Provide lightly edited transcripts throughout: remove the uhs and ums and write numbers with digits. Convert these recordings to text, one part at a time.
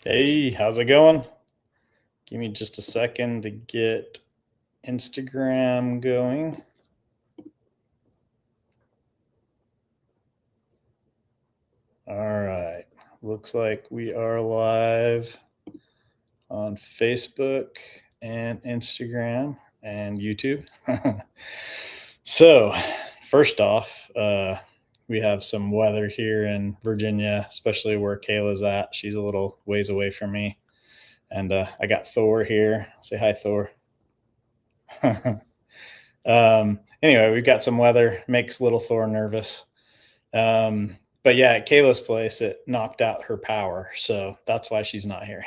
Hey, how's it going? Give me just a second to get Instagram going. All right. Looks like we are live on Facebook and Instagram and YouTube. So, first off, we have some weather here in Virginia, especially where Kayla's at. She's a little ways away from me. And I got Thor here. Say hi, Thor. Anyway, we've got some weather, makes little Thor nervous. But yeah, at Kayla's place, it knocked out her power. So that's why she's not here.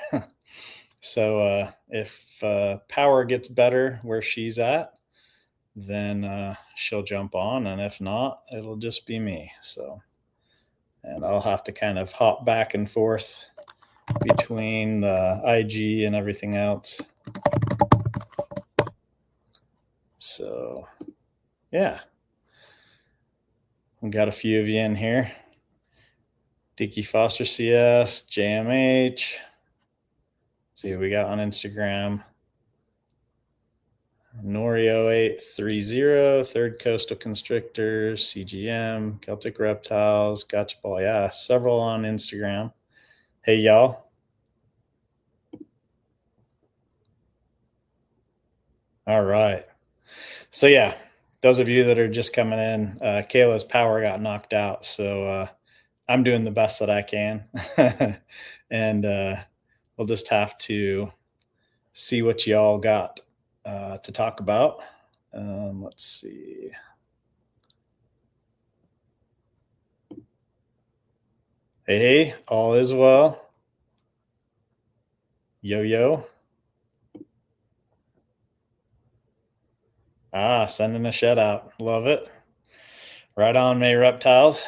So if power gets better where she's at, then she'll jump on. And if not, it'll just be me. So, and I'll have to kind of hop back and forth between the IG and everything else. So, yeah. We got a few of you in here. Dicky Foster CS, JMH. Let's see who we got on Instagram. Norio830, Third Coastal Constrictors, CGM, Celtic Reptiles, Gotcha Ball. Yeah, several on Instagram. Hey, y'all. All right. So, yeah, those of you that are just coming in, Kayla's power got knocked out. So, I'm doing the best that I can. And we'll just have to see what y'all got to talk about. Let's see. Hey, all is well. Yo, yo. Sending a shout out. Love it. Right on, May Reptiles.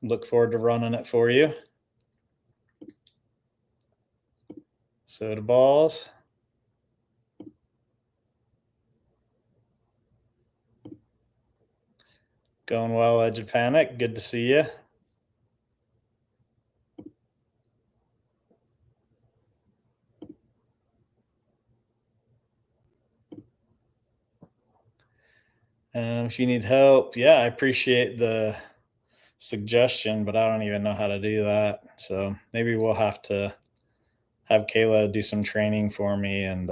Look forward to running it for you. Soda balls. Going well, Edge of Panic. Good to see you. If you need help, yeah, I appreciate the suggestion, but I don't even know how to do that. So maybe we'll have to have Kayla do some training for me and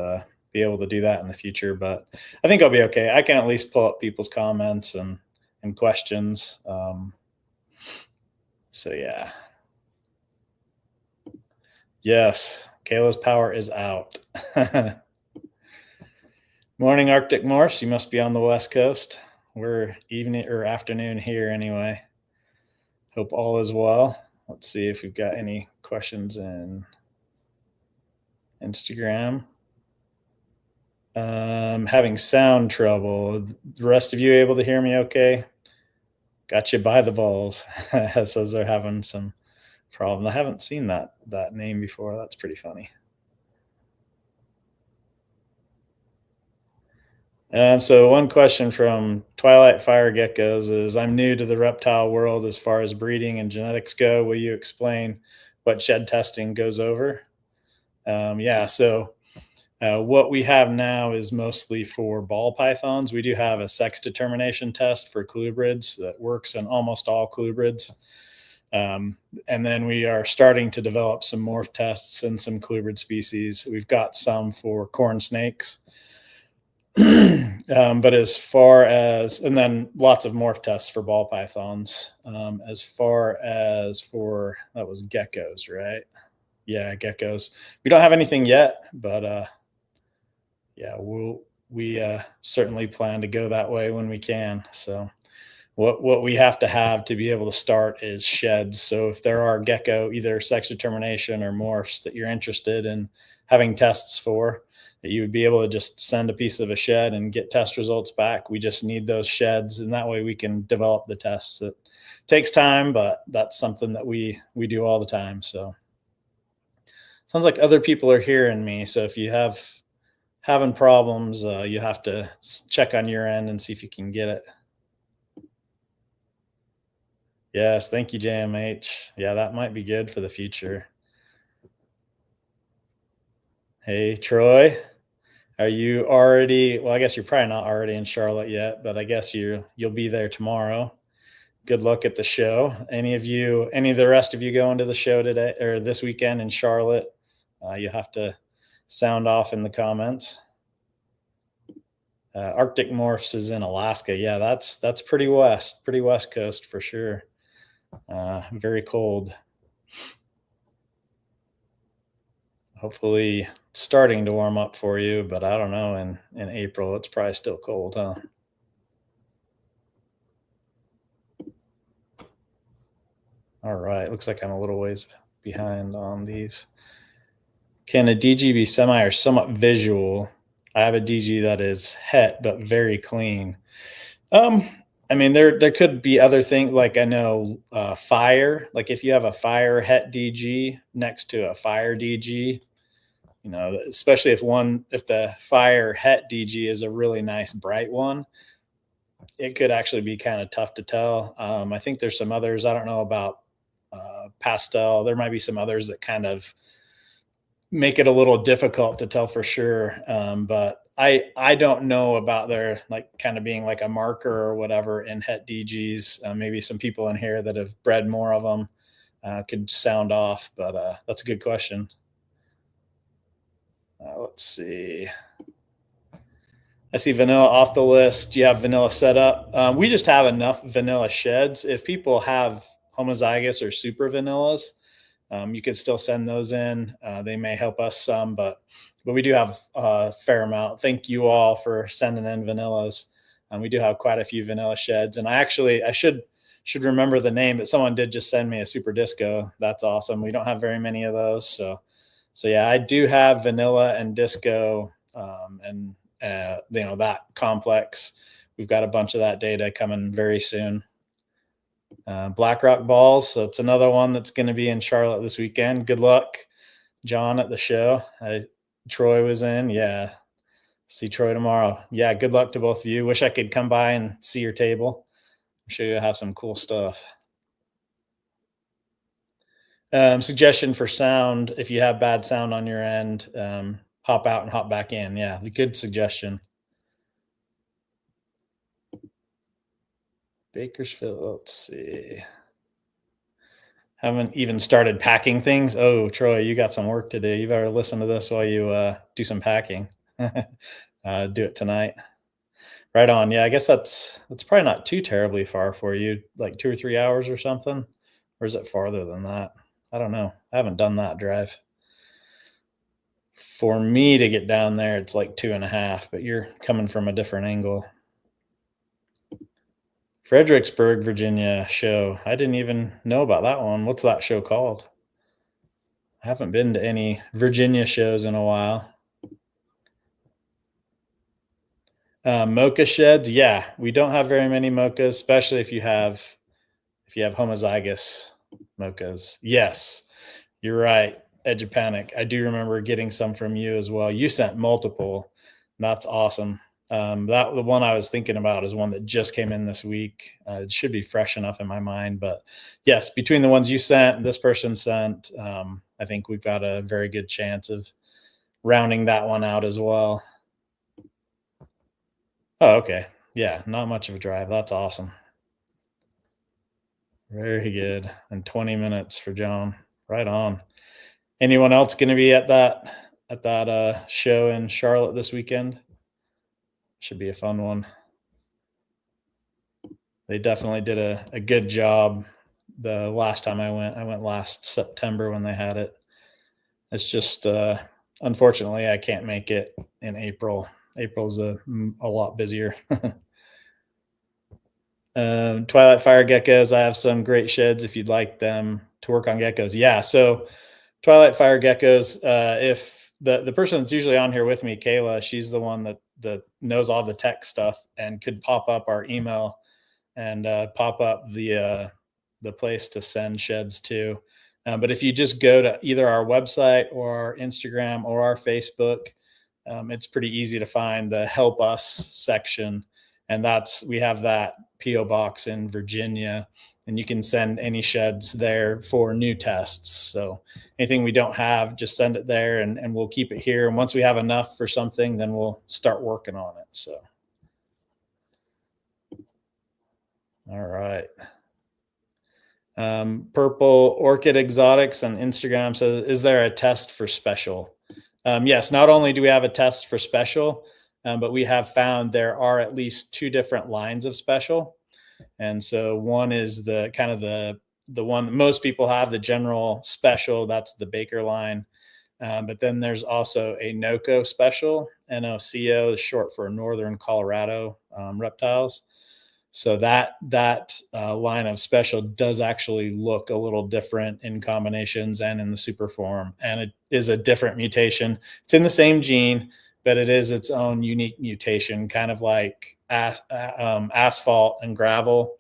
be able to do that in the future. But I think I'll be okay. I can at least pull up people's comments and questions. So yeah. Yes, Kayla's power is out. Morning, Arctic Morphs. You must be on the West Coast. We're evening or afternoon here anyway. Hope all is well. Let's see if we've got any questions in Instagram. Having sound trouble. The rest of you able to hear me okay? Got you by the balls. Says they're having some problem. I haven't seen that name before. That's pretty funny. So one question from Twilight Fire Geckos is, I'm new to the reptile world as far as breeding and genetics go. Will you explain what shed testing goes over? Yeah, so what we have now is mostly for ball pythons. We do have a sex determination test for colubrids that works in almost all colubrids. And then we are starting to develop some morph tests and some colubrid species. We've got some for corn snakes. But as far as, and then lots of morph tests for ball pythons. As far as for, that was geckos, right? Yeah, geckos. We don't have anything yet, but yeah, we certainly plan to go that way when we can. So what we have to be able to start is sheds. So if there are gecko, either sex determination or morphs that you're interested in having tests for, that you would be able to just send a piece of a shed and get test results back. We just need those sheds, and that way we can develop the tests. It takes time, but that's something that we do all the time. So sounds like other people are hearing me. So if you having problems, you have to check on your end and see if you can get it. Yes, thank you, JMH. Yeah, that might be good for the future. Hey, Troy. Are you already? Well, I guess you're probably not already in Charlotte yet, but I guess you'll be there tomorrow. Good luck at the show. Any of the rest of you going to the show today or this weekend in Charlotte? You have to sound off in the comments. Arctic Morphs is in Alaska. Yeah, that's pretty west coast for sure. Very cold. Hopefully, starting to warm up for you, but I don't know. In April, it's probably still cold, huh? All right. Looks like I'm a little ways behind on these. Can a DG be semi or somewhat visual? I have a DG that is het but very clean. Um, I mean, there could be other things like I know fire. Like if you have a fire het DG next to a fire DG, especially if the fire het DG is a really nice bright one, it could actually be kind of tough to tell. I think there's some others. I don't know about pastel. There might be some others that kind of make it a little difficult to tell for sure. But I don't know about their like kind of being like a marker or whatever in het DGs. Maybe some people in here that have bred more of them could sound off, but that's a good question. Let's see. I see vanilla off the list. You have vanilla set up. We just have enough vanilla sheds. If people have homozygous or super vanillas, you could still send those in. They may help us some, but we do have a fair amount. Thank you all for sending in vanillas. We do have quite a few vanilla sheds, and I should remember the name, but someone did just send me a super disco. That's awesome. We don't have very many of those, so yeah, I do have vanilla and disco, and that complex. We've got a bunch of that data coming very soon. Black Rock Balls. So it's another one that's going to be in Charlotte this weekend. Good luck, John, at the show. Troy was in. Yeah. See Troy tomorrow. Yeah. Good luck to both of you. Wish I could come by and see your table. I'm sure you'll have some cool stuff. Suggestion for sound. If you have bad sound on your end, hop out and hop back in. Yeah. Good suggestion. Bakersfield. Let's see. Haven't even started packing things. Oh, Troy, you got some work to do. You better listen to this while you do some packing. Do it tonight. Right on. Yeah, I guess that's probably not too terribly far for you, like 2 or 3 hours or something. Or is it farther than that? I don't know. I haven't done that drive. For me to get down there, it's like 2.5, but you're coming from a different angle. Fredericksburg, Virginia show. I didn't even know about that one. What's that show called? I haven't been to any Virginia shows in a while. Mocha sheds, yeah, we don't have very many mochas, especially if you have homozygous mochas. Yes, you're right. Edge of Panic. I do remember getting some from you as well. You sent multiple. That's awesome. The one I was thinking about is one that just came in this week. It should be fresh enough in my mind, but yes, between the ones you sent and this person sent, I think we've got a very good chance of rounding that one out as well. Oh, okay. Yeah, not much of a drive. That's awesome. Very good. And 20 minutes for John. Right on. Anyone else going to be at that show in Charlotte this weekend? Should be a fun one. They definitely did a good job the last time I went. I went last September when they had it. It's just unfortunately I can't make it in April. April's a lot busier. Twilight Fire geckos. I have some great sheds if you'd like them to work on geckos. Yeah, so Twilight Fire geckos. If the person that's usually on here with me, Kayla, she's the one that knows all the tech stuff and could pop up our email and pop up the place to send sheds to. But if you just go to either our website or our Instagram or our Facebook, it's pretty easy to find the Help Us section, and we have that PO box in Virginia, and you can send any sheds there for new tests. So anything we don't have, just send it there, and we'll keep it here. And once we have enough for something, then we'll start working on it. So, all right. Purple Orchid Exotics on Instagram says, is there a test for special? Yes, not only do we have a test for special, but we have found there are at least two different lines of special. And so one is the kind of the one that most people have, the general special, that's the Baker line. But then there's also a NOCO special. NOCO is short for Northern Colorado reptiles. So that line of special does actually look a little different in combinations and in the super form, and it is a different mutation. It's in the same gene, but it is its own unique mutation, kind of like asphalt and gravel.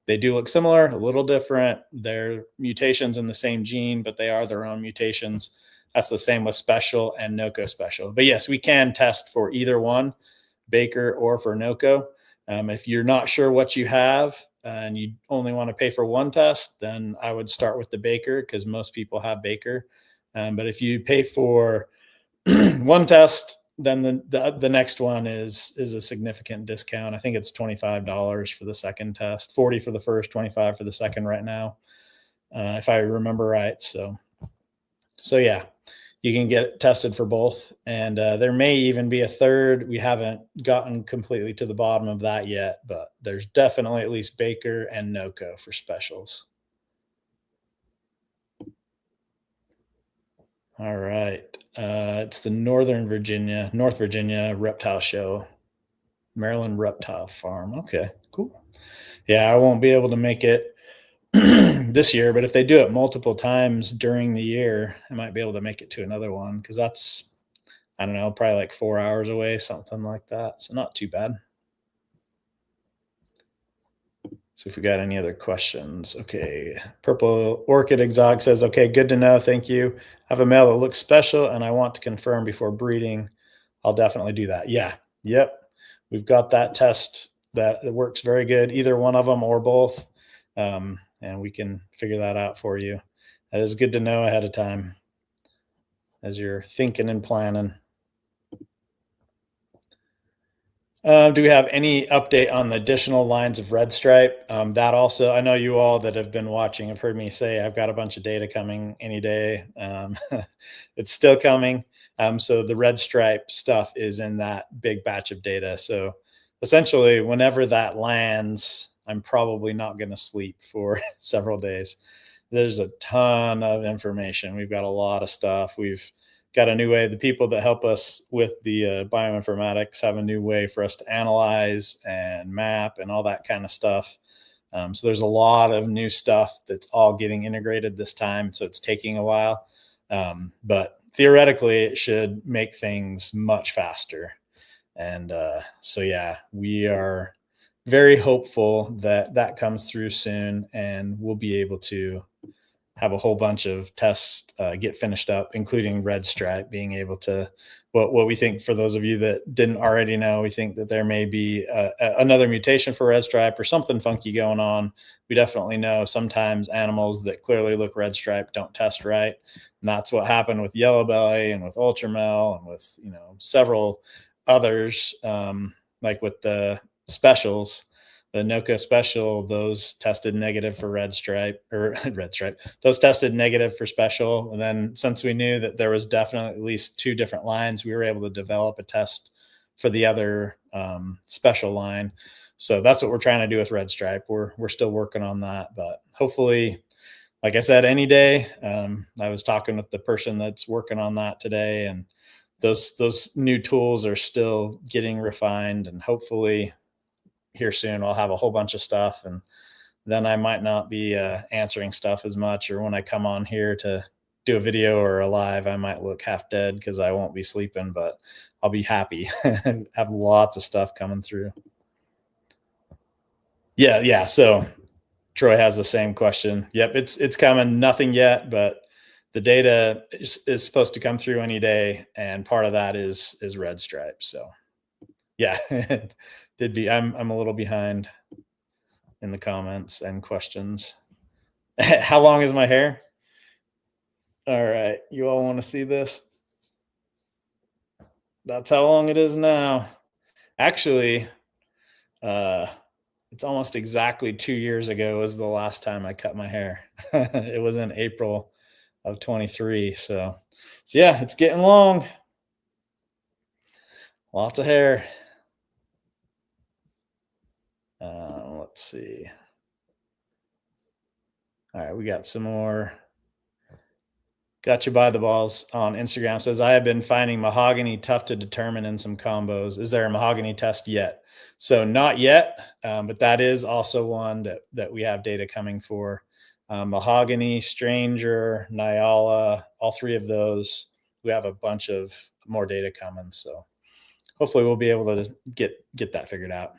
They do look similar, a little different. They're mutations in the same gene, but they are their own mutations. That's the same with special and NOCO special. But yes, we can test for either one, Baker or for NOCO. If you're not sure what you have and you only want to pay for one test, then I would start with the Baker, because most people have Baker. But if you pay for one test, then the next one is a significant discount. I think it's $25 for the second test, 40 for the first, 25 for the second right now, if I remember right. So yeah, you can get tested for both. And there may even be a third. We haven't gotten completely to the bottom of that yet, but there's definitely at least Baker and NOCO for specials. All right. It's the North Virginia Reptile Show, Maryland Reptile Farm. Okay, cool. Yeah, I won't be able to make it this year, but if they do it multiple times during the year, I might be able to make it to another one, because that's, I don't know, probably like 4 hours away, something like that. So not too bad. So if we got any other questions, okay. Purple Orchid Exotic says, okay, good to know. Thank you. I have a male that looks special and I want to confirm before breeding. I'll definitely do that. Yeah. Yep. We've got that test that works very good, either one of them or both. And we can figure that out for you. That is good to know ahead of time as you're thinking and planning. Do we have any update on the additional lines of red stripe? That also, I know you all that have been watching have heard me say I've got a bunch of data coming any day. It's still coming. So the red stripe stuff is in that big batch of data. So essentially, whenever that lands, I'm probably not going to sleep for several days. There's a ton of information. We've got a lot of stuff. We've got a new way. The people that help us with the bioinformatics have a new way for us to analyze and map and all that kind of stuff. So there's a lot of new stuff that's all getting integrated this time. So it's taking a while. But theoretically, it should make things much faster. And so, yeah, we are very hopeful that that comes through soon, and we'll be able to have a whole bunch of tests get finished up, including red stripe, being able to, what we think, for those of you that didn't already know, we think that there may be another mutation for red stripe or something funky going on. We definitely know sometimes animals that clearly look red stripe don't test right. And that's what happened with yellow belly and with ultramel and with, several others, like with the specials. The NOCO special, those tested negative for red stripe, those tested negative for special. And then since we knew that there was definitely at least two different lines, we were able to develop a test for the other special line. So that's what we're trying to do with red stripe. We're still working on that, but hopefully, like I said, any day. I was talking with the person that's working on that today, and those new tools are still getting refined, and hopefully here soon I'll have a whole bunch of stuff, and then I might not be answering stuff as much, or when I come on here to do a video or a live, I might look half dead because I won't be sleeping, but I'll be happy. Have lots of stuff coming through. Yeah. So Troy has the same question. Yep, it's coming. Nothing yet, but the data is supposed to come through any day, and part of that is red stripe. So yeah, I'm a little behind. in the comments and questions. How long is my hair? All right. You all want to see this? That's how long it is now. Actually, uh, it's almost exactly 2 years ago was the last time I cut my hair. It was in April of 23. So yeah, it's getting long. Lots of hair. Let's see. All right, we got some more. Got you by the balls on Instagram says, I have been finding mahogany tough to determine in some combos. Is there a mahogany test yet? So not yet, but that is also one that we have data coming for. Mahogany, Stranger, Nyala, all three of those. We have a bunch of more data coming. So hopefully we'll be able to get that figured out.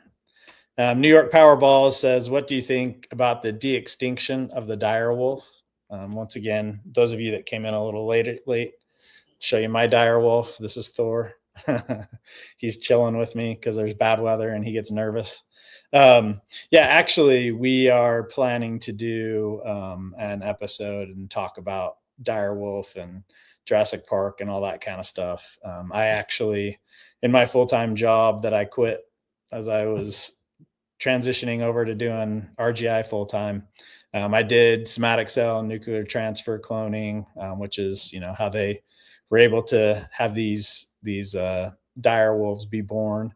New York Powerball says, what do you think about the de-extinction of the dire wolf? Once again, those of you that came in a little late, show you my dire wolf. This is Thor. He's chilling with me because there's bad weather and he gets nervous. Yeah, actually, we are planning to do an episode and talk about dire wolf and Jurassic Park and all that kind of stuff. I actually, in my full-time job that I quit as I was transitioning over to doing RGI full-time, I did somatic cell nuclear transfer cloning, which is, how they were able to have these dire wolves be born.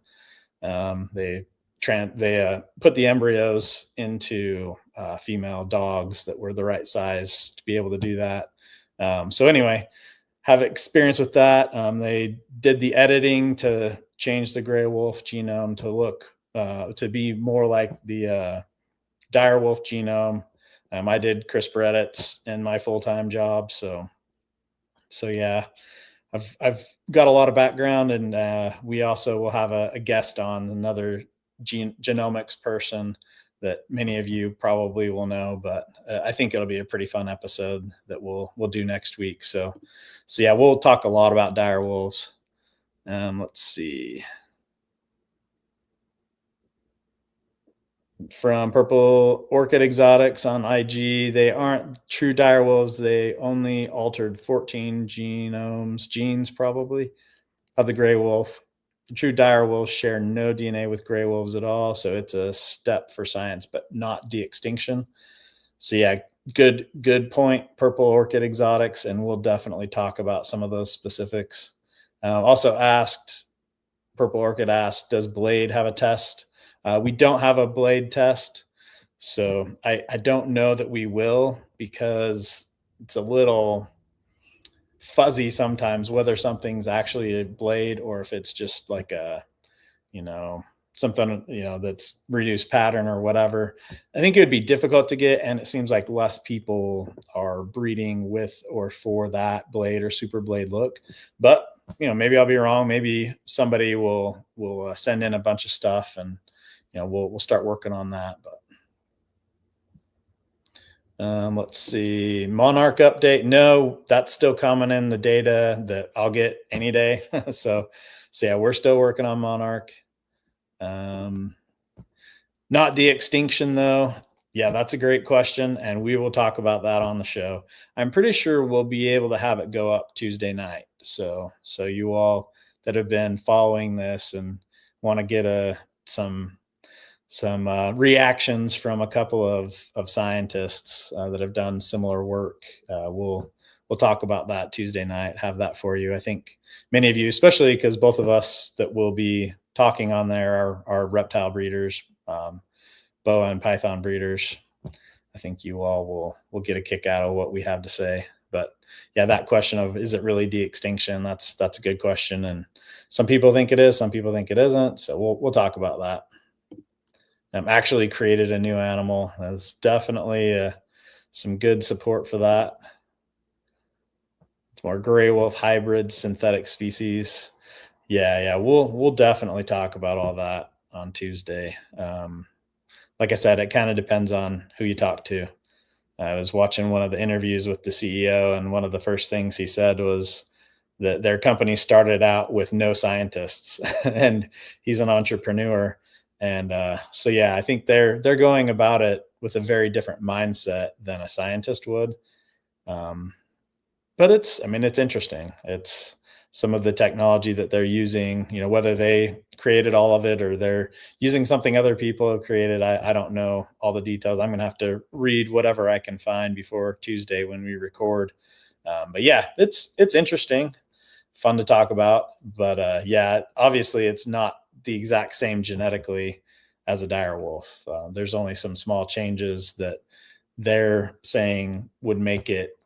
They put the embryos into female dogs that were the right size to be able to do that. So anyway, have experience with that. They did the editing to change the gray wolf genome to look to be more like the dire wolf genome. I did CRISPR edits in my full-time job. So yeah, I've got a lot of background, and we also will have a guest on, another genomics person that many of you probably will know, but I think it'll be a pretty fun episode that we'll do next week. So yeah, we'll talk a lot about dire wolves. Let's see. From Purple Orchid Exotics on IG, they aren't true dire wolves. They only altered 14 genes probably, of the gray wolf. The true dire wolves share no DNA with gray wolves at all, so it's a step for science, but not de-extinction. So yeah, good point, Purple Orchid Exotics, and we'll definitely talk about some of those specifics. Also Purple Orchid asked, does Blade have a test? We don't have a Blade test, so I don't know that we will, because it's a little fuzzy sometimes whether something's actually a blade or if it's just like a, something, that's reduced pattern or whatever. I think it would be difficult to get, and it seems like less people are breeding with or for that blade or super blade look. But maybe I'll be wrong. Maybe somebody will send in a bunch of stuff, and we'll start working on that. But let's see, Monarch update. No, that's still coming in the data that I'll get any day. so yeah, we're still working on Monarch. Not de-extinction though. Yeah, that's a great question, and we will talk about that on the show. I'm pretty sure we'll be able to have it go up Tuesday night. So you all that have been following this and want to get some reactions from a couple of scientists that have done similar work, we'll talk about that Tuesday night, have that for you. I think many of you, especially because both of us that will be talking on there are reptile breeders, boa and python breeders. I think you all will get a kick out of what we have to say. But yeah, that question of, is it really de-extinction? That's a good question. And some people think it is, some people think it isn't. So we'll talk about that. Actually created a new animal. There's definitely some good support for that. It's more gray wolf hybrid synthetic species. Yeah, we'll definitely talk about all that on Tuesday. Like I said, it kind of depends on who you talk to. I was watching one of the interviews with the CEO, and one of the first things he said was that their company started out with no scientists, and he's an entrepreneur. And so yeah, I think they're going about it with a very different mindset than a scientist would. Um, but I mean, it's interesting. It's some of the technology that they're using, whether they created all of it or they're using something other people have created. I don't know all the details. I'm going to have to read whatever I can find before Tuesday when we record. But yeah, it's interesting, fun to talk about. But yeah, obviously it's not the exact same genetically as a dire wolf. There's only some small changes that they're saying would make it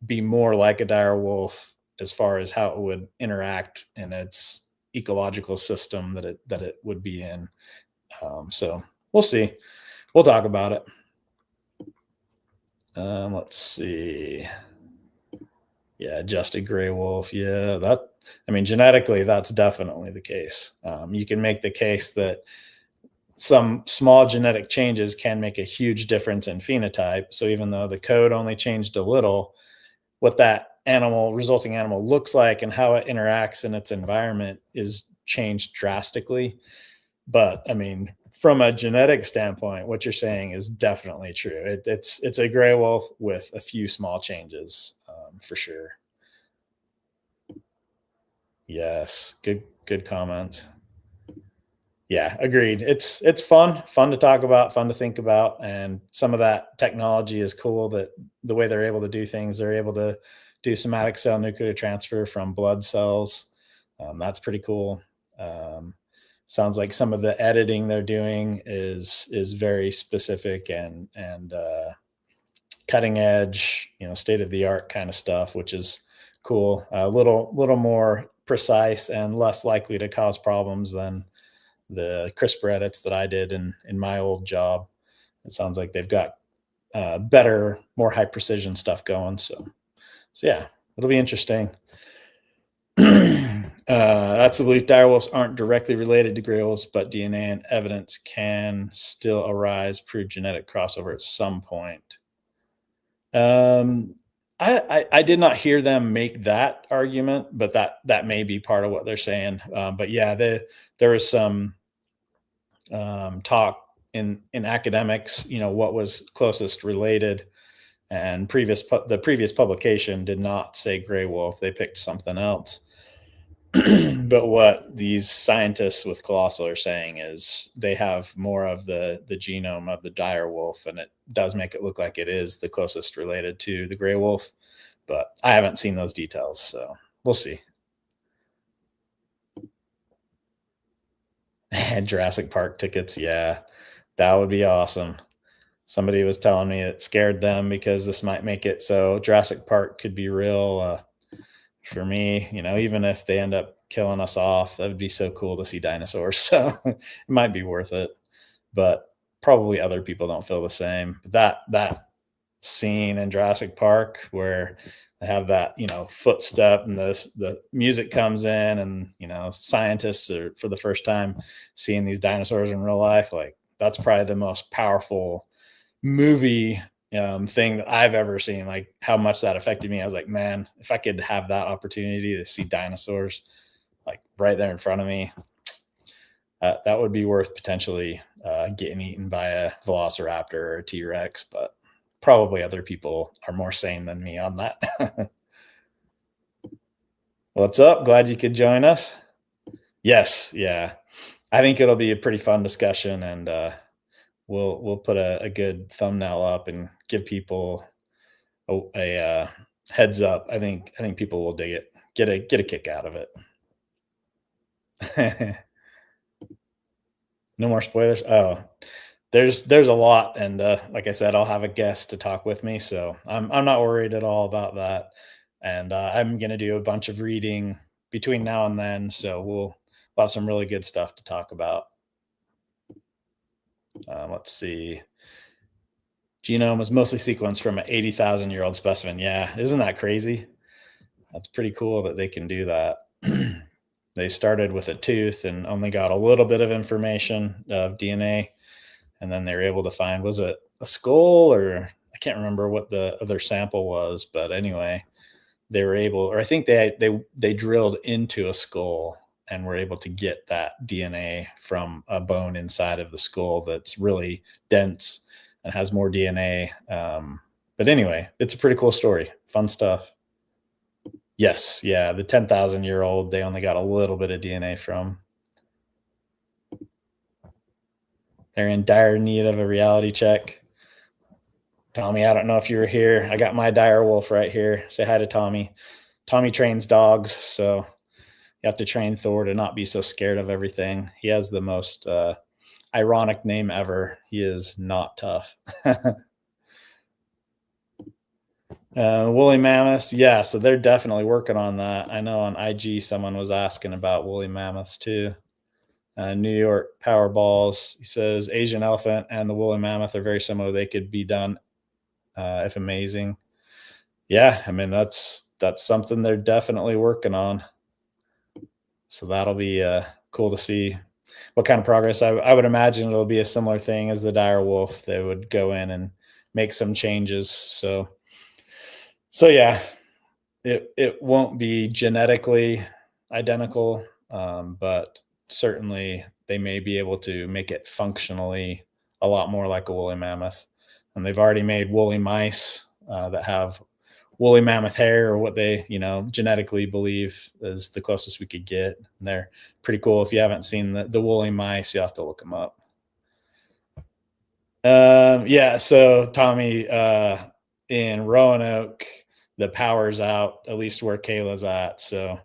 be more like a dire wolf as far as how it would interact in its ecological system that it would be in. So we'll see. We'll talk about it. Let's see. Yeah, adjusted gray wolf. Yeah, I mean, genetically, that's definitely the case. You can make the case that some small genetic changes can make a huge difference in phenotype. So even though the code only changed a little, what that resulting animal looks like and how it interacts in its environment is changed drastically. But I mean, from a genetic standpoint, what you're saying is definitely true. It's a gray wolf with a few small changes, for sure. Yes, good comments. Yeah, agreed. It's fun to talk about, fun to think about, and some of that technology is cool. That the way they're able to do things, they're able to do somatic cell nuclear transfer from blood cells. That's pretty cool. Um, Sounds like some of the editing they're doing is very specific and cutting edge, state of the art kind of stuff, which is cool. A little more precise and less likely to cause problems than the CRISPR edits that I did in my old job. It sounds like they've got better, more high precision stuff going. So yeah, it'll be interesting. That's the belief. Direwolves aren't directly related to gray wolves, but DNA and evidence can still arise, prove genetic crossover at some point. Um, I did not hear them make that argument, but that may be part of what they're saying. But yeah, there was some talk in academics, what was closest related, and the previous publication did not say gray wolf. They picked something else. But what these scientists with Colossal are saying is they have more of the genome of the dire wolf, and it does make it look like it is the closest related to the gray wolf. But I haven't seen those details, so we'll see. Jurassic Park tickets, yeah, that would be awesome. Somebody was telling me it scared them because this might make it so Jurassic Park could be real. For me, even if they end up killing us off, that would be so cool to see dinosaurs. So it might be worth it, but probably other people don't feel the same. But that scene in Jurassic Park where they have that, footstep and the music comes in and, scientists are for the first time seeing these dinosaurs in real life. Like that's probably the most powerful movie thing that I've ever seen. Like how much that affected me. I was like, man, if I could have that opportunity to see dinosaurs like right there in front of me, that would be worth potentially getting eaten by a velociraptor or a T-Rex. But probably other people are more sane than me on that. What's up? Glad you could join us. Yes, yeah. I think it'll be a pretty fun discussion, and we'll put a good thumbnail up and give people a heads up. I think people will dig it, get a kick out of it. No more spoilers. Oh, there's a lot, and like I said, I'll have a guest to talk with me, so I'm not worried at all about that. And I'm gonna do a bunch of reading between now and then, so we'll have some really good stuff to talk about. Let's see. Genome was mostly sequenced from an 80,000-year-old specimen. Yeah, isn't that crazy? That's pretty cool that they can do that. They started with a tooth and only got a little bit of information of DNA, and then they were able to find, was it a skull, or I can't remember what the other sample was, but anyway, they were able, or I think they drilled into a skull and we're able to get that DNA from a bone inside of the skull that's really dense and has more DNA. But anyway, it's a pretty cool story. Fun stuff. Yes, yeah, the 10,000-year-old, they only got a little bit of DNA from. They're in dire need of a reality check. Tommy, I don't know if you were here. I got my dire wolf right here. Say hi to Tommy. Tommy trains dogs, so you have to train Thor to not be so scared of everything. He has the most ironic name ever. He is not tough. Woolly mammoths, yeah, so they're definitely working on that. I know on IG someone was asking about woolly mammoths too. New York Powerballs, he says Asian elephant and the woolly mammoth are very similar. They could be done if amazing. Yeah, I mean that's something they're definitely working on. So that'll be cool to see what kind of progress. I would imagine it'll be a similar thing as the dire wolf. They would go in and make some changes. So yeah, it won't be genetically identical, but certainly they may be able to make it functionally a lot more like a woolly mammoth. And they've already made woolly mice that have woolly mammoth hair, or what they genetically believe is the closest we could get. And they're pretty cool. If you haven't seen the woolly mice, you have to look them up. Yeah, so Tommy, in Roanoke, the power's out, at least where Kayla's at. So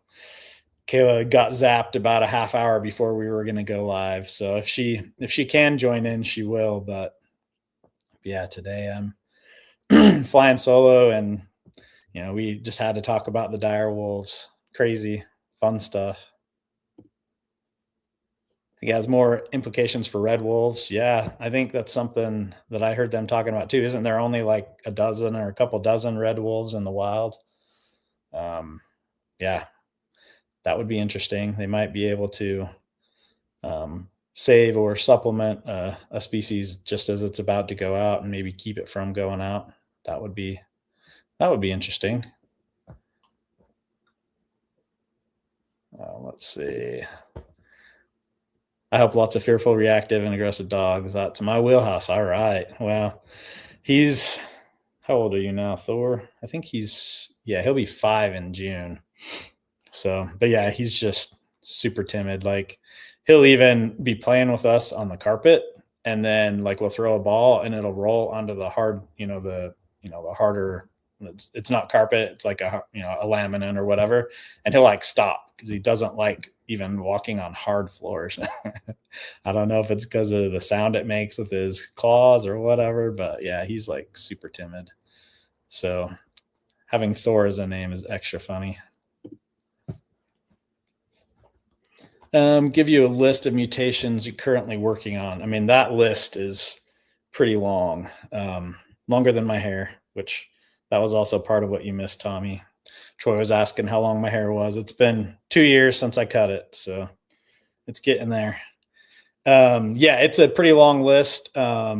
Kayla got zapped about a half hour before we were going to go live. So if she can join in, she will. But yeah, today I'm flying solo, and we just had to talk about the dire wolves. Crazy, fun stuff. I think it has more implications for red wolves. Yeah, I think that's something that I heard them talking about too. Isn't there only like a dozen or a couple dozen red wolves in the wild? Yeah, that would be interesting. They might be able to save or supplement a species just as it's about to go out, and maybe keep it from going out. That would be interesting. Let's see. I hope lots of fearful, reactive, and aggressive dogs. That's my wheelhouse. All right. Well, he's how old are you now, Thor? I think he'll be 5 in June. So, but yeah, he's just super timid. Like he'll even be playing with us on the carpet, and then like we'll throw a ball and it'll roll onto the hard, the harder. It's not carpet. It's like a laminate or whatever, and he'll like stop because he doesn't like even walking on hard floors. I don't know if it's because of the sound it makes with his claws or whatever, but yeah, he's like super timid. So having Thor as a name is extra funny. Give you a list of mutations you're currently working on. I mean, that list is pretty long, longer than my hair, which that was also part of what you missed, Tommy. Troy was asking how long my hair was. It's been 2 years since I cut it, so it's getting there. Yeah, it's a pretty long list. I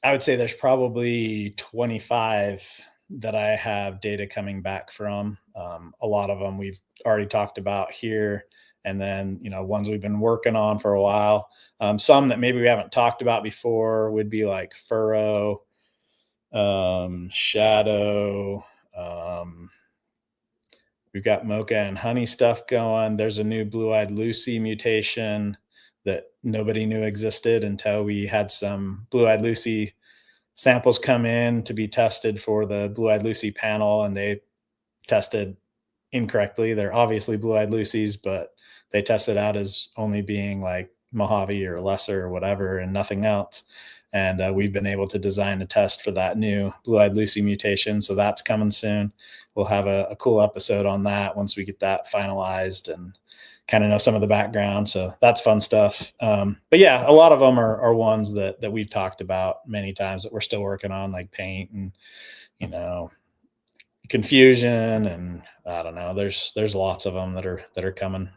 would say there's probably 25 that I have data coming back from. A lot of them we've already talked about here, and then ones we've been working on for a while. Some that maybe we haven't talked about before would be like furrow, shadow. We've got mocha and honey stuff going. There's a new blue-eyed Lucy mutation that nobody knew existed until we had some blue-eyed Lucy samples come in to be tested for the blue-eyed Lucy panel, and they tested incorrectly. They're obviously blue-eyed Lucies, but they tested out as only being like Mojave or lesser or whatever, and nothing else. And we've been able to design a test for that new blue-eyed Lucy mutation. So that's coming soon. We'll have a cool episode on that once we get that finalized and kind of know some of the background. So that's fun stuff. But yeah, a lot of them are ones that we've talked about many times that we're still working on, like paint and, confusion. And I don't know, there's lots of them that are coming.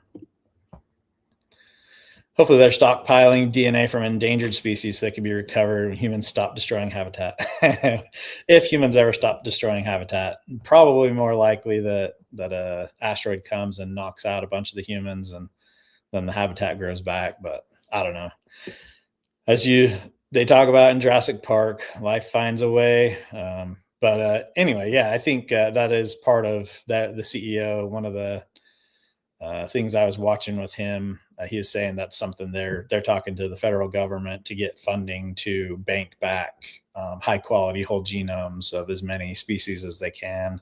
hopefully they're stockpiling DNA from endangered species that can be recovered when humans stop destroying habitat. If humans ever stop destroying habitat, probably more likely that a asteroid comes and knocks out a bunch of the humans, and then the habitat grows back. But I don't know. As you they talk about in Jurassic Park, life finds a way. But anyway, yeah, I think that is part of that. The CEO, one of the things I was watching with him, he was saying that's something they're talking to the federal government to get funding to bank back high quality whole genomes of as many species as they can.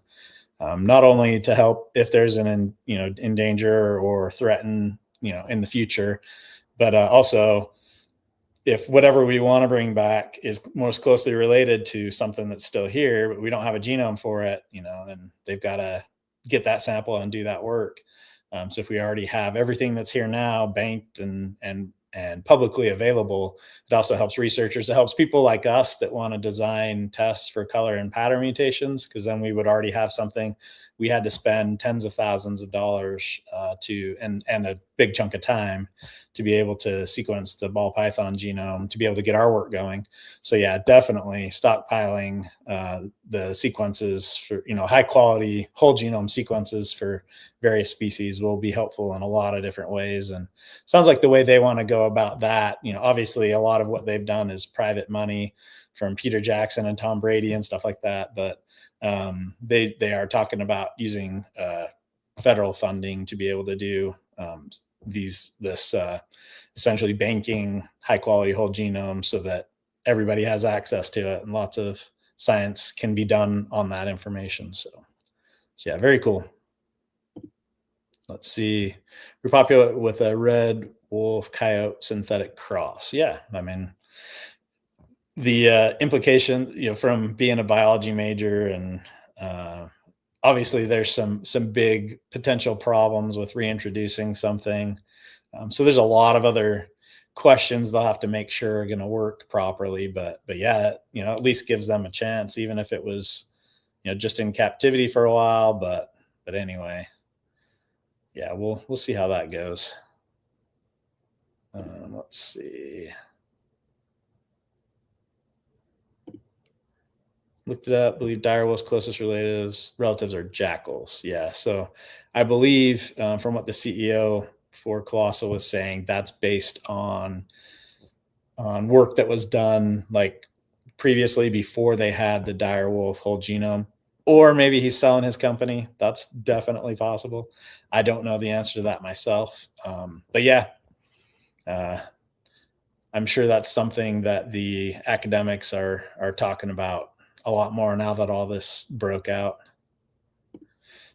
Not only to help if there's in danger or threatened in the future, but also if whatever we want to bring back is most closely related to something that's still here, but we don't have a genome for it, then they've got to get that sample and do that work. So if we already have everything that's here now banked and publicly available, it also helps researchers. It helps people like us that want to design tests for color and pattern mutations, because then we would already have something. We had to spend tens of thousands of dollars and a big chunk of time to be able to sequence the ball python genome to be able to get our work going. So yeah, definitely stockpiling the sequences for high quality whole genome sequences for various species will be helpful in a lot of different ways. And sounds like the way they want to go about that, obviously a lot of what they've done is private money from Peter Jackson and Tom Brady and stuff like that, but they are talking about using federal funding to be able to do this essentially banking high quality whole genome so that everybody has access to it and lots of science can be done on that information. So yeah, very cool. Let's see. Repopulate with a red wolf coyote synthetic cross. Yeah, I mean, the implication, from being a biology major, and obviously there's some big potential problems with reintroducing something. So there's a lot of other questions they'll have to make sure are going to work properly. But yeah, at least gives them a chance, even if it was, just in captivity for a while. But anyway, yeah, we'll see how that goes. Let's see. Looked it up. Believe direwolf's closest relatives are jackals. Yeah, so I believe from what the CEO for Colossal was saying, that's based on work that was done like previously before they had the direwolf whole genome. Or maybe he's selling his company. That's definitely possible. I don't know the answer to that myself. But yeah, I'm sure that's something that the academics are talking about a lot more now that all this broke out.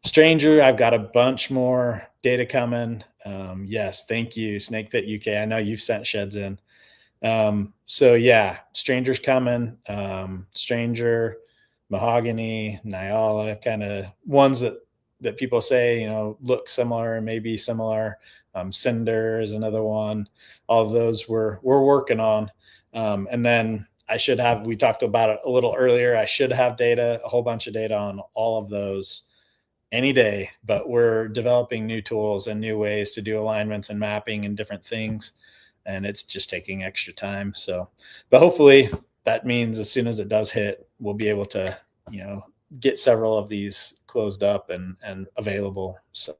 Stranger, I've got a bunch more data coming. Yes, thank you, Snake Pit UK. I know you've sent sheds in. So yeah, Stranger's coming. Stranger, Mahogany, Nyala, kind of ones that people say look similar and maybe similar. Cinder is another one. All of those we're working on. And then we talked about it a little earlier. I should have a whole bunch of data on all of those any day, but we're developing new tools and new ways to do alignments and mapping and different things. And it's just taking extra time. So, but hopefully that means as soon as it does hit, we'll be able to, get several of these closed up and available. So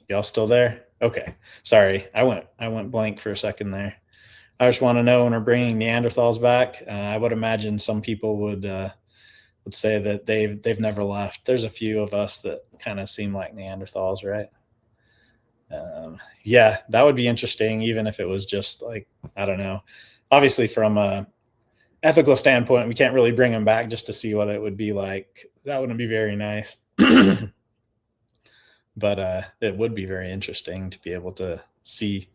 y'all still there? Okay. Sorry. I went blank for a second there. I just want to know, when we're bringing Neanderthals back, I would imagine some people would say that they've never left. There's a few of us that kind of seem like Neanderthals, right? Yeah, that would be interesting, even if it was just like, I don't know. Obviously, from a ethical standpoint, we can't really bring them back just to see what it would be like. That wouldn't be very nice. But it would be very interesting to be able to see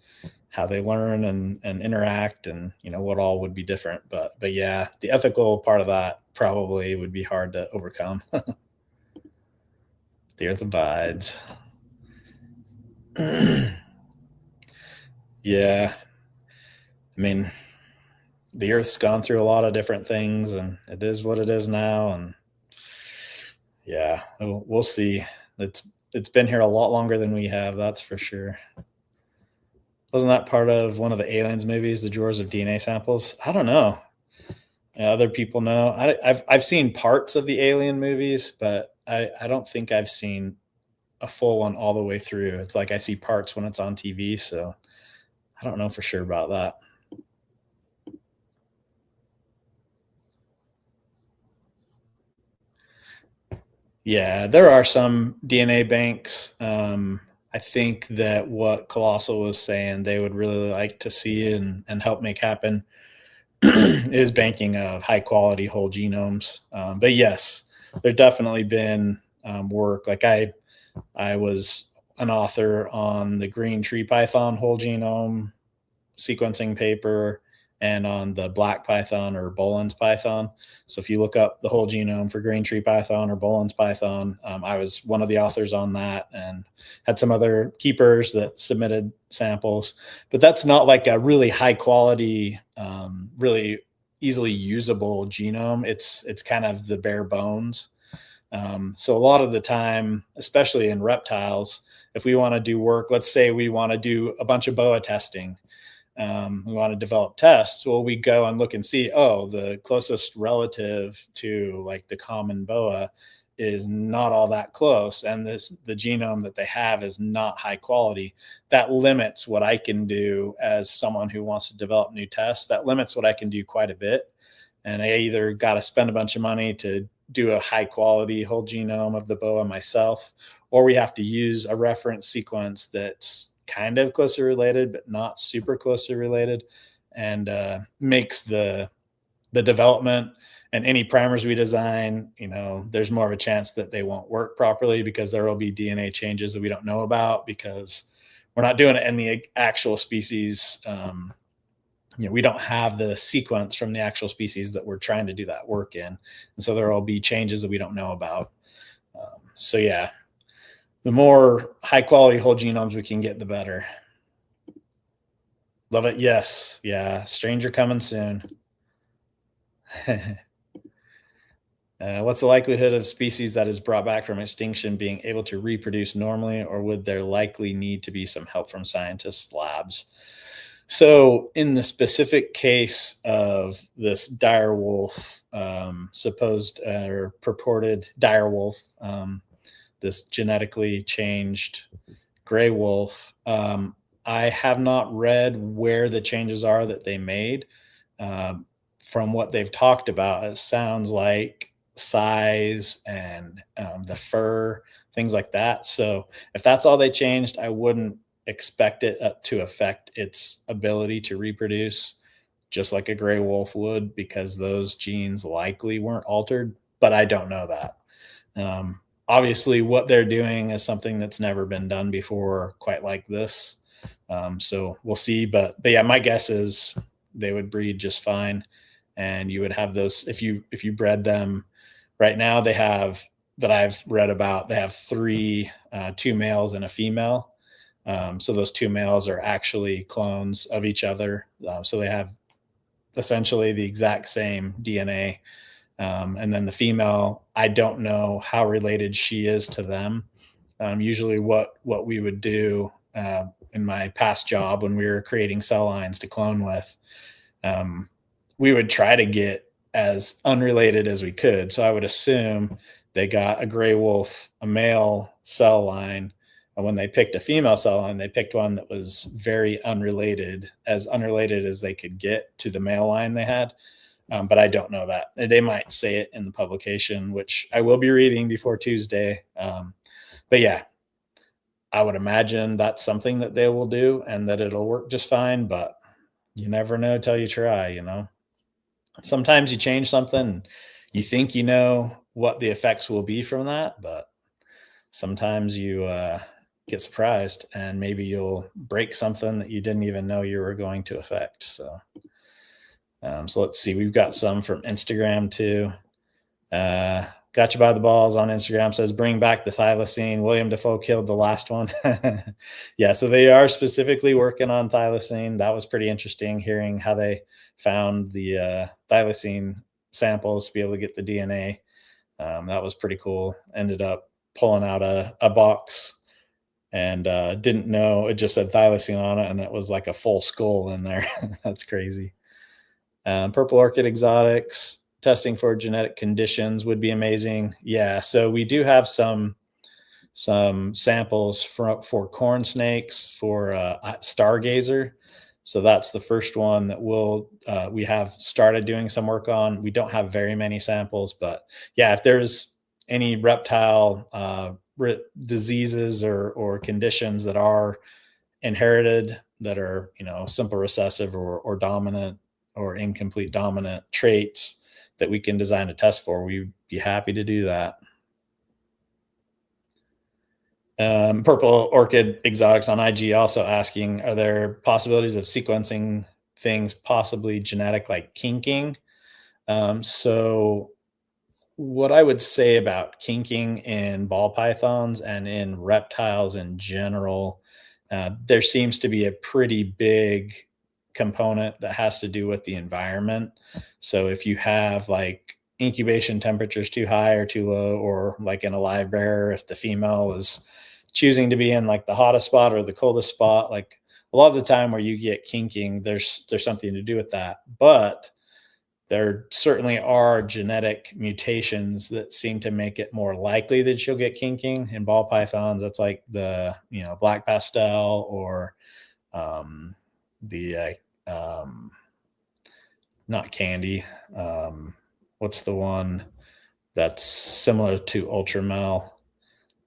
how they learn and interact, and what all would be different. But yeah, the ethical part of that probably would be hard to overcome. The earth abides. Yeah, I mean, the Earth's gone through a lot of different things, and it is what it is now. And yeah, we'll see. It's been here a lot longer than we have, that's for sure. Wasn't that part of one of the Aliens movies, the drawers of DNA samples? I don't know. Yeah, other people know. I've seen parts of the Alien movies, but I don't think I've seen a full one all the way through. It's like I see parts when it's on TV, so I don't know for sure about that. Yeah, there are some DNA banks. I think that what Colossal was saying they would really like to see and help make happen is banking of high quality whole genomes. But yes, there definitely been work. Like I was an author on the green tree python whole genome sequencing paper and on the black python or Boland's python. So if you look up the whole genome for green tree python or Boland's python, I was one of the authors on that and had some other keepers that submitted samples. But that's not like a really high quality, really easily usable genome. It's kind of the bare bones. So a lot of the time, especially in reptiles, if we want to do work, let's say we want to do a bunch of BOA testing, we want to develop tests. Well, we go and look and see, oh, the closest relative to like the common BOA is not all that close. And the genome that they have is not high quality. That limits what I can do as someone who wants to develop new tests. That limits what I can do quite a bit. And I either got to spend a bunch of money to do a high quality whole genome of the BOA myself, or we have to use a reference sequence that's kind of closely related, but not super closely related, and makes the development and any primers we design, there's more of a chance that they won't work properly because there will be DNA changes that we don't know about because we're not doing it in the actual species. We don't have the sequence from the actual species that we're trying to do that work in. And so there will be changes that we don't know about. So yeah, the more high quality whole genomes we can get, the better. Love it. Yes. Yeah. Stranger coming soon. What's the likelihood of species that is brought back from extinction being able to reproduce normally, or would there likely need to be some help from scientists' labs? So, in the specific case of this dire wolf, supposed or purported dire wolf, this genetically changed gray wolf, I have not read where the changes are that they made. From what they've talked about, it sounds like size and the fur, things like that. So if that's all they changed, I wouldn't expect it to affect its ability to reproduce, just like a gray wolf would, because those genes likely weren't altered. But I don't know that. Obviously, what they're doing is something that's never been done before, quite like this. So we'll see. But yeah, my guess is they would breed just fine, and you would have those if you bred them. Right now, they have that I've read about. They have three, two males and a female. So those two males are actually clones of each other. So they have essentially the exact same DNA. And then the female, I don't know how related she is to them. Usually what we would do in my past job when we were creating cell lines to clone with, we would try to get as unrelated as we could. So I would assume they got a gray wolf, a male cell line. And when they picked a female cell line, they picked one that was very unrelated as they could get to the male line they had. But I don't know that. They might say it in the publication, which I will be reading before Tuesday. But yeah, I would imagine that's something that they will do and that it'll work just fine. But you never know till you try, Sometimes you change something, you think you know what the effects will be from that, but sometimes you get surprised and maybe you'll break something that you didn't even know you were going to affect. So let's see. We've got some from Instagram too. Got Got you by the balls on Instagram says, bring back the thylacine. William Defoe killed the last one. Yeah, so they are specifically working on thylacine. That was pretty interesting hearing how they found the thylacine samples to be able to get the DNA. That was pretty cool. Ended up pulling out a box and didn't know it just said thylacine on it, and it was like a full skull in there. That's crazy. Purple orchid exotics testing for genetic conditions would be amazing. Yeah, so we do have some samples for corn snakes for stargazer. So that's the first one that we have started doing some work on. We don't have very many samples, but yeah, if there's any reptile diseases or conditions that are inherited that are simple recessive or dominant or incomplete dominant traits that we can design a test for, we'd be happy to do that. Purple Orchid Exotics on IG also asking, are there possibilities of sequencing things possibly genetic like kinking? So what I would say about kinking in ball pythons and in reptiles in general, there seems to be a pretty big component that has to do with the environment. So if you have like incubation temperatures too high or too low, or like in a live bear, if the female is choosing to be in like the hottest spot or the coldest spot, like a lot of the time where you get kinking, there's something to do with that. But there certainly are genetic mutations that seem to make it more likely that you'll get kinking in ball pythons. That's like the black pastel or the not candy. What's the one that's similar to ultramel?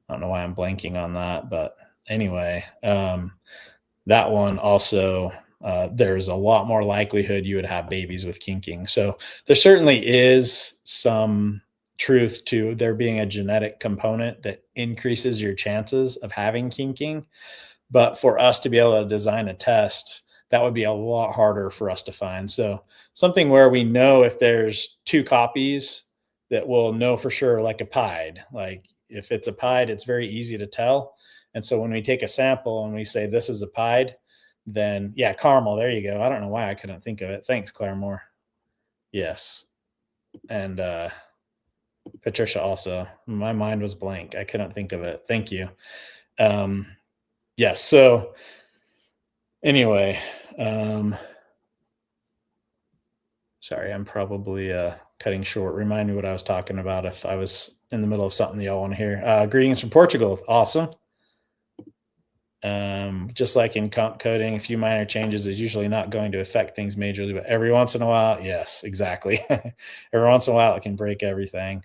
I don't know why I'm blanking on that, but anyway, that one also, there's a lot more likelihood you would have babies with kinking. So there certainly is some truth to there being a genetic component that increases your chances of having kinking. But for us to be able to design a test, that would be a lot harder for us to find. So something where we know if there's two copies that we'll know for sure, like a pied. Like if it's a pied, it's very easy to tell. And so when we take a sample and we say this is a pied, then yeah, caramel. There you go. I don't know why I couldn't think of it. Thanks, Claremore. Yes, and Patricia also. My mind was blank. I couldn't think of it. Thank you. Yes. So anyway, sorry, I'm probably cutting short. Remind me what I was talking about if I was in the middle of something y'all want to hear. Greetings from Portugal. Awesome. Just like in comp coding, a few minor changes is usually not going to affect things majorly, but every once in a while, yes, exactly. Every once in a while, it can break everything.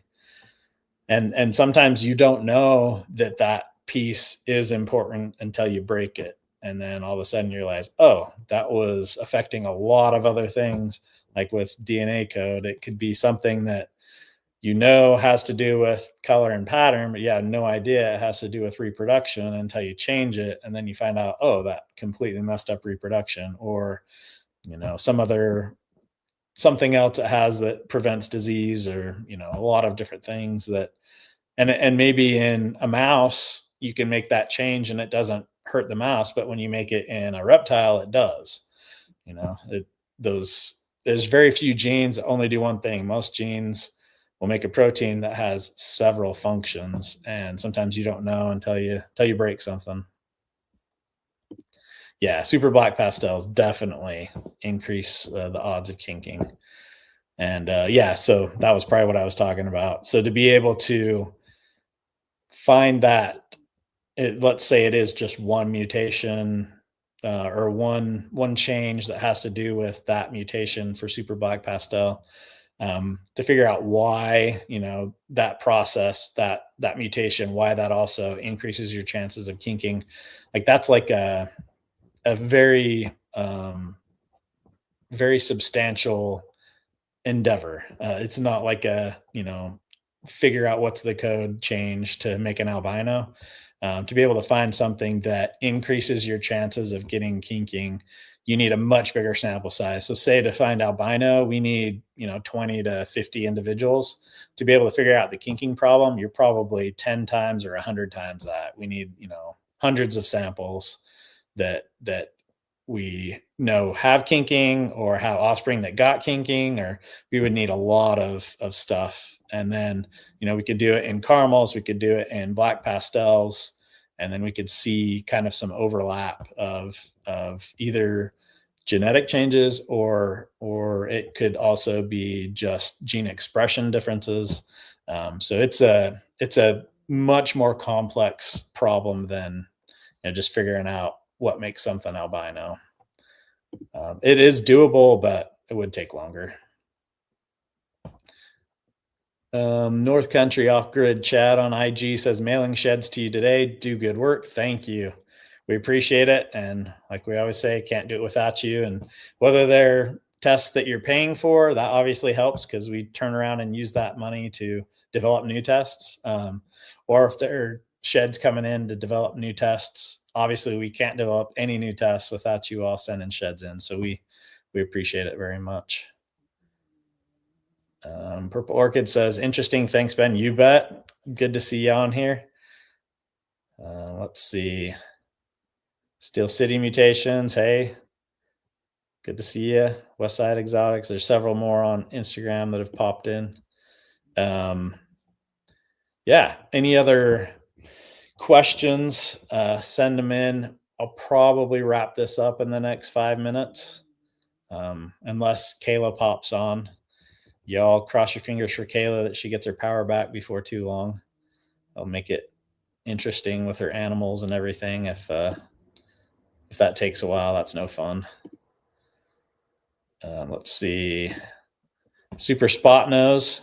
And sometimes you don't know that that piece is important until you break it. And then all of a sudden you realize, oh, that was affecting a lot of other things. Like with DNA code, it could be something that has to do with color and pattern, but yeah, no idea it has to do with reproduction until you change it. And then you find out, oh, that completely messed up reproduction, or, something else it has that prevents disease, or, a lot of different things that, and maybe in a mouse, you can make that change and it doesn't hurt the mouse. But when you make it in a reptile, it does, there's very few genes that only do one thing. Most genes will make a protein that has several functions, and sometimes you don't know until you break something. Yeah, super black pastels definitely increase the odds of kinking. And yeah, so that was probably what I was talking about. So to be able to find that, let's say it is just one mutation or one change that has to do with that mutation for super black pastel, to figure out why, that process, that mutation, why that also increases your chances of kinking. Like that's like a very, very substantial endeavor. It's not like figure out what's the code change to make an albino. To be able to find something that increases your chances of getting kinking, you need a much bigger sample size. So say to find albino, we need, 20 to 50 individuals. To be able to figure out the kinking problem, you're probably 10 times or 100 times that. We need, hundreds of samples that we know have kinking or have offspring that got kinking, or we would need a lot of stuff. And then, we could do it in caramels, we could do it in black pastels, and then we could see kind of some overlap of either genetic changes or it could also be just gene expression differences. So it's a much more complex problem than just figuring out what makes something albino. It is doable, but it would take longer. North Country Off Grid Chad on IG says, mailing sheds to you today. Do good work. Thank you. We appreciate it. And like we always say, can't do it without you. And whether they're tests that you're paying for, that obviously helps because we turn around and use that money to develop new tests. Or if there are sheds coming in to develop new tests, obviously we can't develop any new tests without you all sending sheds in. So we appreciate it very much. Purple Orchid says, interesting. Thanks, Ben. You bet. Good to see you on here. Let's see. Steel City Mutations. Hey, good to see you. Westside Exotics. There's several more on Instagram that have popped in. Yeah. Any other questions? Send them in. I'll probably wrap this up in the next 5 minutes, unless Kayla pops on. Y'all cross your fingers for Kayla that she gets her power back before too long. I'll make it interesting with her animals and everything. If that takes a while, that's no fun. Let's see. Super spot nose.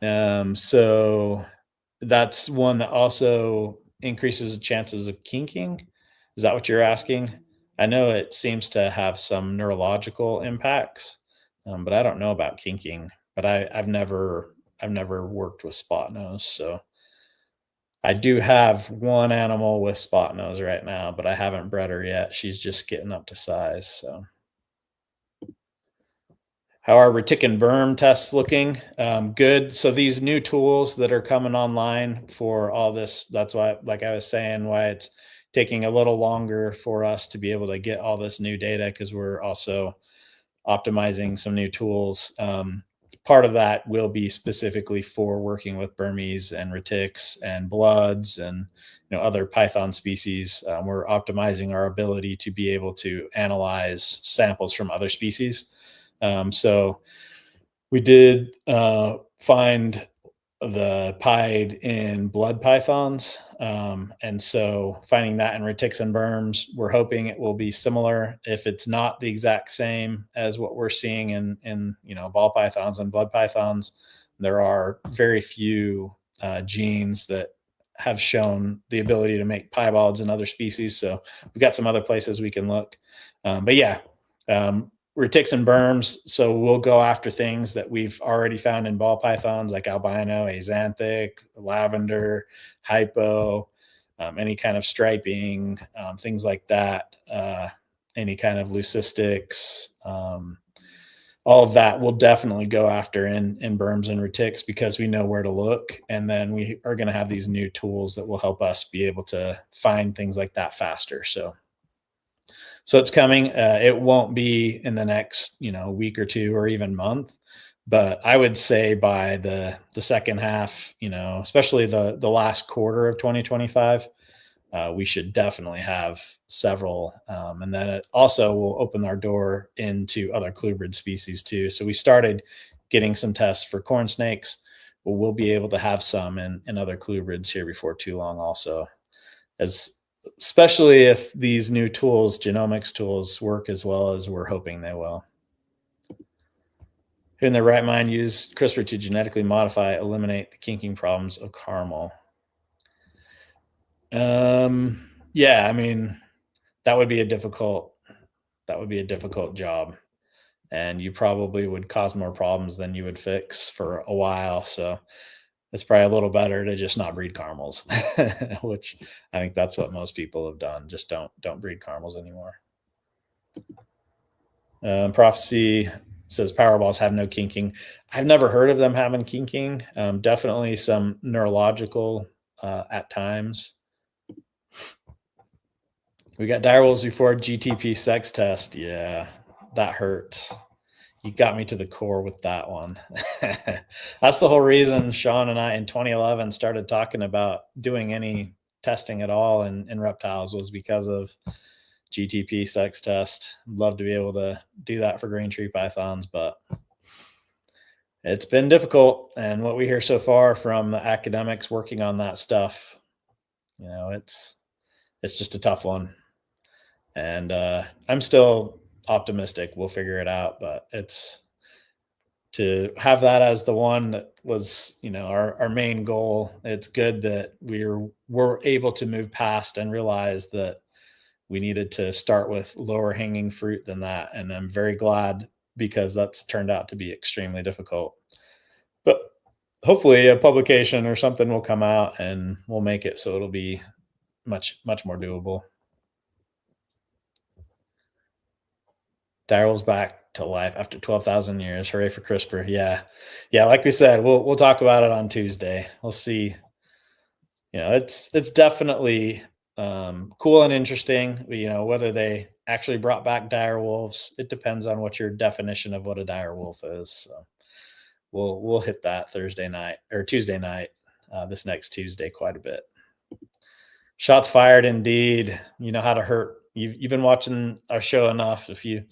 So that's one that also increases the chances of kinking. Is that what you're asking? I know it seems to have some neurological impacts, but I don't know about kinking. But I've never worked with spot nose, so I do have one animal with spot nose right now, but I haven't bred her yet. She's just getting up to size. So, how are retic and berm tests looking? Good. So these new tools that are coming online for all this, that's why, like I was saying, why it's taking a little longer for us to be able to get all this new data, because we're also optimizing some new tools. Part of that will be specifically for working with Burmese and retics and bloods and other python species. We're optimizing our ability to be able to analyze samples from other species. So we did find the pied in blood pythons. And so finding that in retics and berms, we're hoping it will be similar. If it's not the exact same as what we're seeing in ball pythons and blood pythons, there are very few genes that have shown the ability to make piebalds in other species. So we've got some other places we can look. But yeah, retics and berms. So we'll go after things that we've already found in ball pythons like albino, axanthic, lavender, hypo, any kind of striping, things like that, any kind of leucistics, all of that we'll definitely go after in berms and retics because we know where to look. And then we are going to have these new tools that will help us be able to find things like that faster. So it's coming. It won't be in the next, week or two or even month, but I would say by the second half, especially the last quarter of 2025, we should definitely have several. And then it also will open our door into other colubrid species too. So we started getting some tests for corn snakes, but we'll be able to have some in other colubrids here before too long also, especially if these new tools, genomics tools, work as well as we're hoping they will. Who in their right mind use CRISPR to genetically modify, eliminate the kinking problems of caramel? Yeah, I mean, that would be a difficult job, and you probably would cause more problems than you would fix for a while. So it's probably a little better to just not breed caramels, which I think that's what most people have done. Just don't breed caramels anymore. Prophecy says Powerballs have no kinking. I've never heard of them having kinking. Definitely some neurological at times. We got direwolves before GTP sex test. Yeah, that hurt. You got me to the core with that one. That's the whole reason Sean and I in 2011 started talking about doing any testing at all in reptiles, was because of GTP sex test. Love to be able to do that for green tree pythons, but it's been difficult. And what we hear so far from the academics working on that stuff, it's just a tough one. And I'm still optimistic we'll figure it out, but it's to have that as the one that was, our main goal. It's good that we're able to move past and realize that we needed to start with lower hanging fruit than that. And I'm very glad, because that's turned out to be extremely difficult. But hopefully a publication or something will come out and we'll make it so it'll be much, much more doable. Daryl's back to life after 12,000 years. Hooray for CRISPR. Yeah. Like we said, we'll talk about it on Tuesday. We'll see. It's definitely cool and interesting. Whether they actually brought back dire wolves, it depends on what your definition of what a dire wolf is. So we'll hit that Thursday night or Tuesday night, this next Tuesday, quite a bit. Shots fired, indeed. You know how to hurt. You've been watching our show enough. If you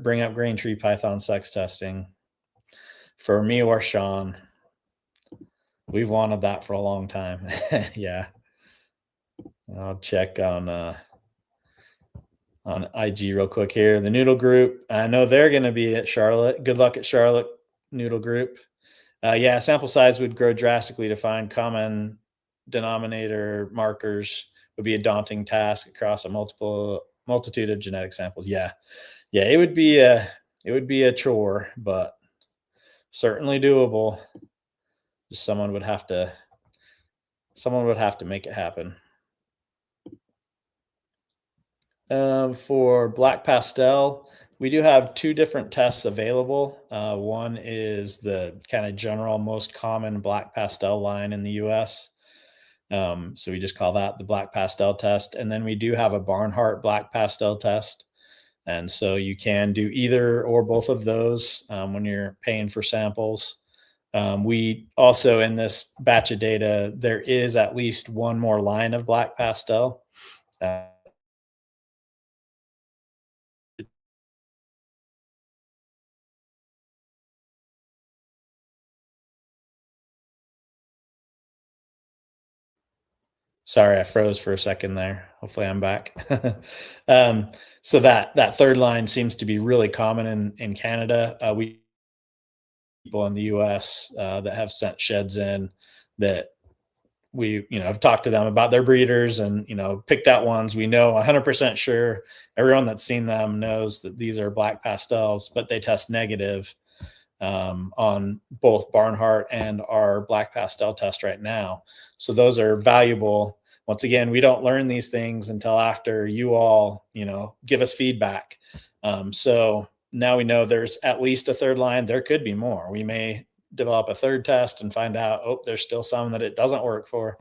bring up green tree python sex testing for me or Sean, we've wanted that for a long time. Yeah. I'll check on IG real quick here. The Noodle Group, I know they're going to be at Charlotte. Good luck at Charlotte, Noodle Group. Yeah, sample size would grow drastically to find common denominator markers would be a daunting task across a multitude of genetic samples. Yeah, it would be a chore, but certainly doable. Just someone would have to make it happen. For black pastel, we do have two different tests available. One is the kind of general most common black pastel line in the US. So we just call that the black pastel test. And then we do have a Barnhart black pastel test. And so you can do either or both of those when you're paying for samples. We also, in this batch of data, there is at least one more line of black pastel. Sorry, I froze for a second there. Hopefully I'm back. So that third line seems to be really common in Canada. We people in the US that have sent sheds in that we, have talked to them about their breeders and, picked out ones we know 100% sure. Everyone that's seen them knows that these are black pastels, but they test negative on both Barnhart and our black pastel test right now. So those are valuable. Once again, we don't learn these things until after you all, give us feedback. So now we know there's at least a third line. There could be more. We may develop a third test and find out, there's still some that it doesn't work for.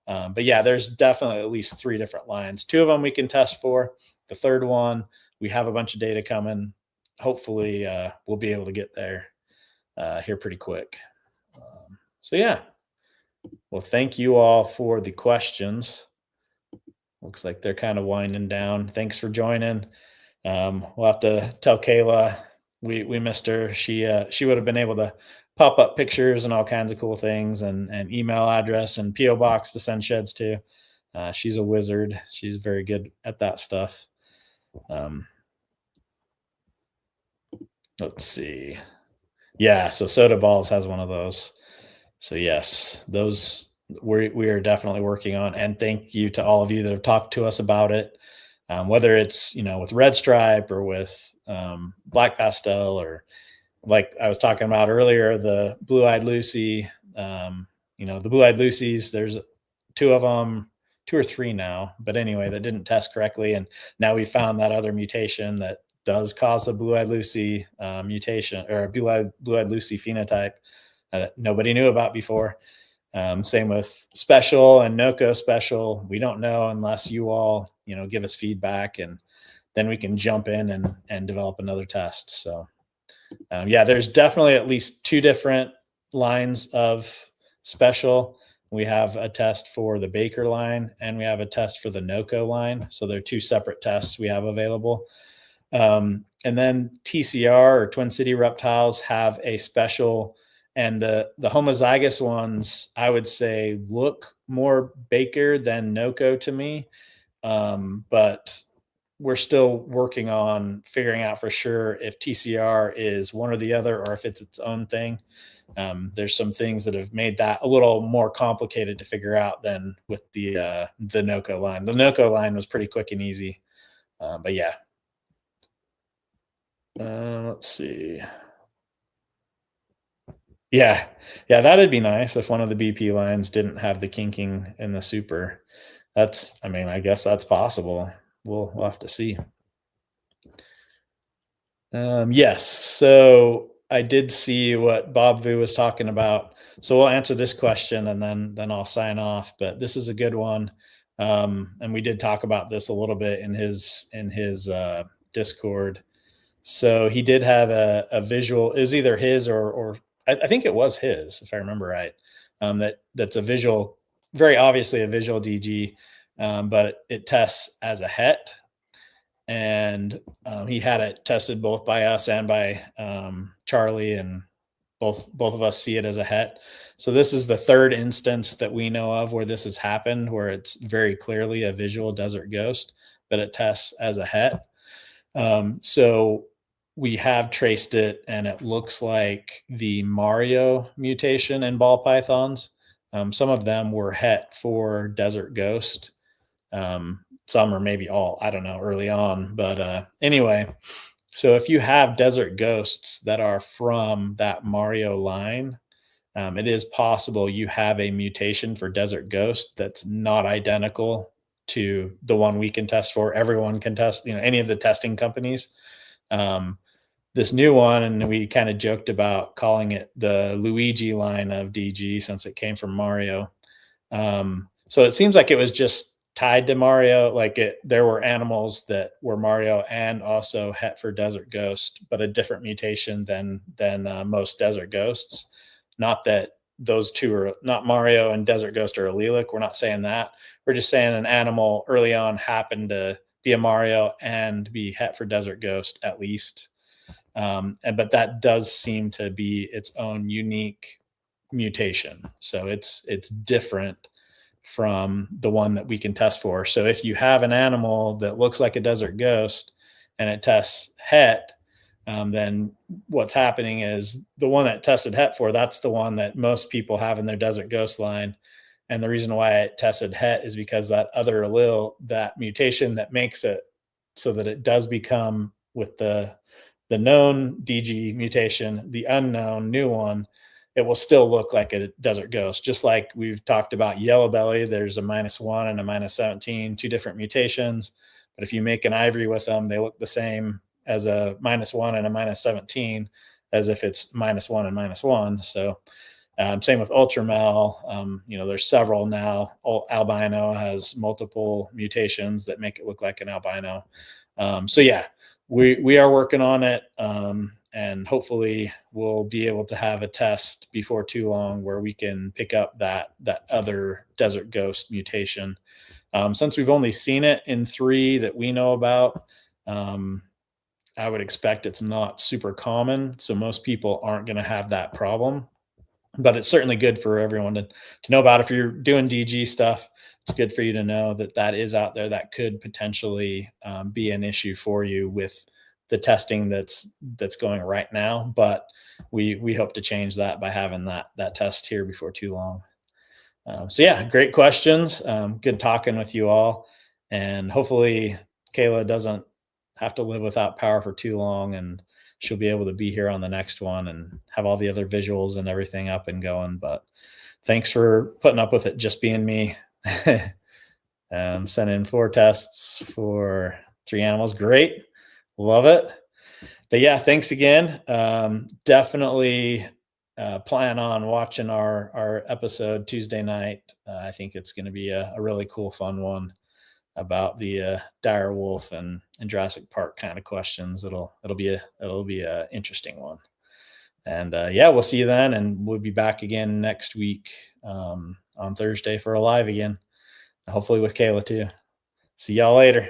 But yeah, there's definitely at least three different lines. Two of them we can test for. The third one, we have a bunch of data coming. Hopefully we'll be able to get there here pretty quick. So yeah, well, thank you all for the questions. Looks like they're kind of winding down. Thanks for joining. We'll have to tell Kayla we missed her. She would have been able to pop up pictures and all kinds of cool things and email address and PO box to send sheds to. She's a wizard. She's very good at that stuff. Let's see. Yeah, so Soda Balls has one of those. So yes, those we are definitely working on. And thank you to all of you that have talked to us about it, whether it's with Red Stripe or with Black Pastel, or like I was talking about earlier, the Blue Eyed Lucy. the blue-eyed Lucy's, there's two of them, two or three now, but anyway, that didn't test correctly. And now we found that other mutation that does cause a blue-eyed Lucy mutation, or a blue-eyed Lucy phenotype that nobody knew about before. Same with special and NOCO special. We don't know unless you all, give us feedback, and then we can jump in and develop another test. So yeah, there's definitely at least two different lines of special. We have a test for the Baker line, and we have a test for the NOCO line. So they're two separate tests we have available. And then TCR, or Twin City Reptiles, have a special, and the homozygous ones, I would say, look more Baker than NOCO to me. But we're still working on figuring out for sure if TCR is one or the other, or if it's its own thing. There's some things that have made that a little more complicated to figure out than with the NOCO line. The NOCO line was pretty quick and easy, but yeah. Let's see. Yeah, that'd be nice if one of the BP lines didn't have the kinking in the super. I guess that's possible. We'll have to see. Yes. So I did see what Bob Vu was talking about. So we'll answer this question, and then I'll sign off. But this is a good one, and we did talk about this a little bit in his Discord. So he did have a visual. Is either his or I think it was his, if I remember right. That's a visual, very obviously a visual DG, but it tests as a het. And he had it tested both by us and by Charlie, and both of us see it as a het. So this is the third instance that we know of where this has happened, where it's very clearly a visual desert ghost, but it tests as a het. So we have traced it, and it looks like the Mario mutation in ball pythons. Some of them were het for desert ghost. Some, or maybe all, I don't know, early on. But anyway, so if you have desert ghosts that are from that Mario line, it is possible you have a mutation for desert ghost that's not identical to the one we can test for. Everyone can test, any of the testing companies. This new one, and we kind of joked about calling it the Luigi line of DG since it came from Mario. So it seems like it was just tied to Mario. There were animals that were Mario and also het for desert ghost, but a different mutation than most desert ghosts. Not that those two are not, Mario and desert ghost, are allelic. We're not saying that. We're just saying an animal early on happened to be a Mario and be het for desert ghost at least. But that does seem to be its own unique mutation. So it's different from the one that we can test for. So if you have an animal that looks like a desert ghost and it tests het, then what's happening is the one that tested het for, that's the one that most people have in their desert ghost line. And the reason why it tested het is because that other allele, that mutation that makes it so that it does become, with the known DG mutation, the unknown new one, it will still look like a desert ghost. Just like we've talked about yellow belly, there's a -1 and a -17, two different mutations. But if you make an ivory with them, they look the same as a -1 and a -17, as if it's -1 and -1. So same with ultramel. There's several now. Albino has multiple mutations that make it look like an albino. So yeah, we are working on it. And hopefully we'll be able to have a test before too long where we can pick up that other desert ghost mutation. Since we've only seen it in 3 that we know about, I would expect it's not super common. So most people aren't going to have that problem. But it's certainly good for everyone to know about. If you're doing DG stuff, it's good for you to know that is out there that could potentially be an issue for you with the testing that's going right now. But we hope to change that by having that test here before too long. So yeah, great questions. Good talking with you all, and hopefully Kayla doesn't have to live without power for too long, and she'll be able to be here on the next one and have all the other visuals and everything up and going. But thanks for putting up with it just being me. Sent in 4 tests for 3 animals. Great. Love it. But yeah, thanks again. Definitely plan on watching our episode Tuesday night. I think it's going to be a really cool, fun one about the dire wolf and Jurassic Park kind of questions. It'll be a interesting one. And yeah, we'll see you then, and we'll be back again next week on Thursday for a live again. Hopefully with Kayla too. See y'all later.